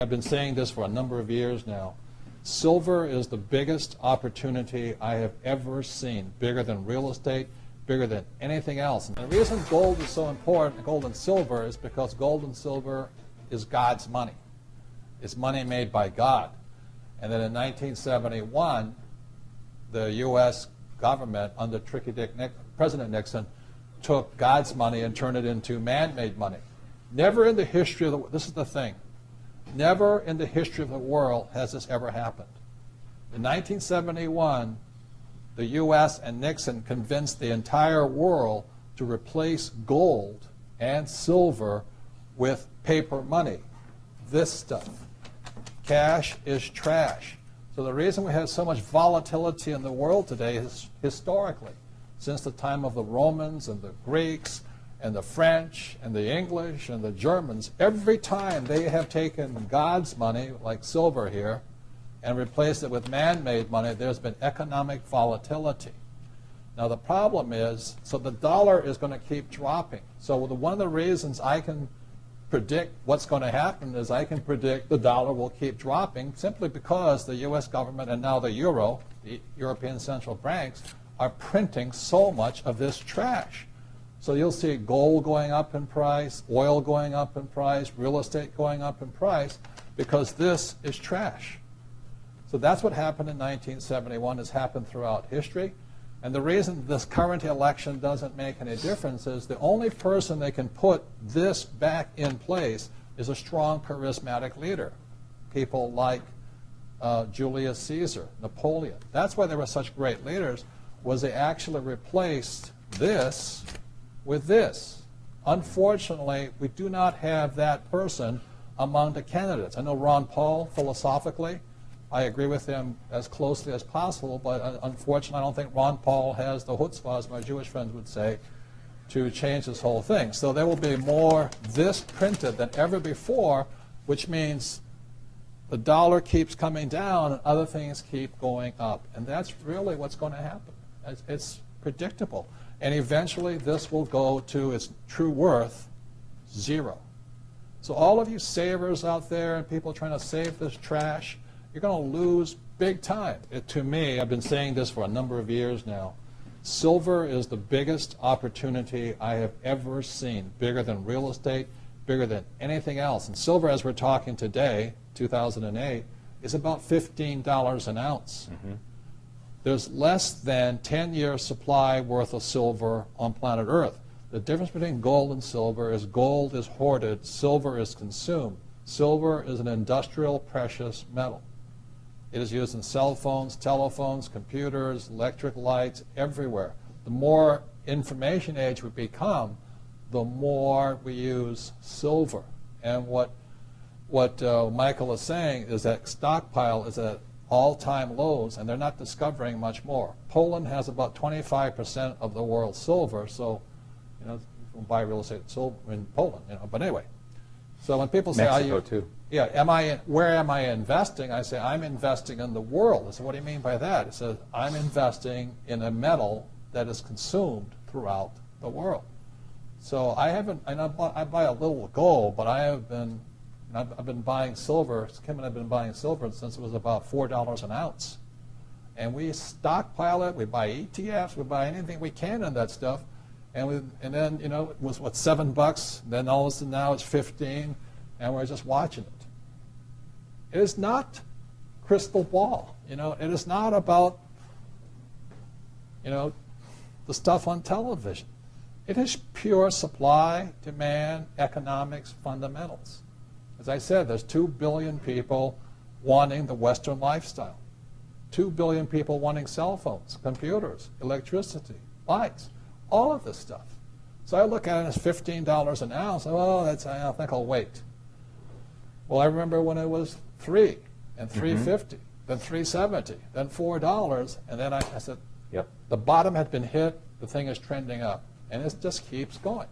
I've been saying this for a number of years now. Silver is the biggest opportunity I have ever seen, bigger than real estate, bigger than anything else. And the reason gold is so important, gold and silver, is because gold and silver is God's money. It's money made by God. And then in 1971, the U.S. government, under President Nixon, took God's money and turned it into man-made money. Never in the history of the world, this is the thing, never in the history of the world has this ever happened. In 1971, the U.S. and Nixon convinced the entire world to replace gold and silver with paper money. This stuff. Cash is trash. So the reason we have so much volatility in the world today is historically, since the time of the Romans and the Greeks and the French and the English and the Germans, every time they have taken God's money, like silver here, and replaced it with man-made money, there's been economic volatility. Now the problem is, so the dollar is going to keep dropping. So one of the reasons I can predict what's going to happen is I can predict the dollar will keep dropping simply because the U.S. government and now the euro, the European central banks, are printing so much of this trash. So you'll see gold going up in price, oil going up in price, real estate going up in price, because this is trash. So that's what happened in 1971, has happened throughout history. And the reason this current election doesn't make any difference is the only person that can put this back in place is a strong, charismatic leader. People like Julius Caesar, Napoleon. That's why they were such great leaders, was they actually replaced this with this. Unfortunately, we do not have that person among the candidates. I know Ron Paul, philosophically, I agree with him as closely as possible, but unfortunately I don't think Ron Paul has the chutzpah, as my Jewish friends would say, to change this whole thing. So there will be more this printed than ever before, which means the dollar keeps coming down and other things keep going up. And that's really what's going to happen. It's predictable. And eventually this will go to its true worth, zero. So all of you savers out there and people trying to save this trash, you're going to lose big time. To me, I've been saying this for a number of years now, silver is the biggest opportunity I have ever seen, bigger than real estate, bigger than anything else. And silver, as we're talking today, 2008, is about $15 an ounce. Mm-hmm. There's less than 10-year supply worth of silver on planet Earth. The difference between gold and silver is gold is hoarded, silver is consumed. Silver is an industrial precious metal. It is used in cell phones, telephones, computers, electric lights, everywhere. The more information age we become, the more we use silver. And what Michael is saying is that stockpile is at all-time lows, and they're not discovering much more. Poland has about 25% of the world's silver, so you can buy real estate silver in Poland. But anyway, so when people say, Mexico too. Yeah, where am I investing? I say, I'm investing in the world. I say, what do you mean by that? It says, I'm investing in a metal that is consumed throughout the world. So I buy a little gold, but I've been buying silver. Kim and I have been buying silver since it was about $4 an ounce. And we stockpile it, we buy ETFs, we buy anything we can in that stuff. And then, it was, what, $7? Then all of a sudden now it's 15, and we're just watching it. It is not crystal ball. It is not about, the stuff on television. It is pure supply, demand, economics, fundamentals. As I said, there's 2 billion people wanting the Western lifestyle. 2 billion people wanting cell phones, computers, electricity, lights, all of this stuff. So I look at it as $15 an ounce. Oh, I think I'll wait. Well, I remember when it was $3 and $3.50, then $3.70, then $4, and then I said, yep. The bottom had been hit, the thing is trending up, and it just keeps going.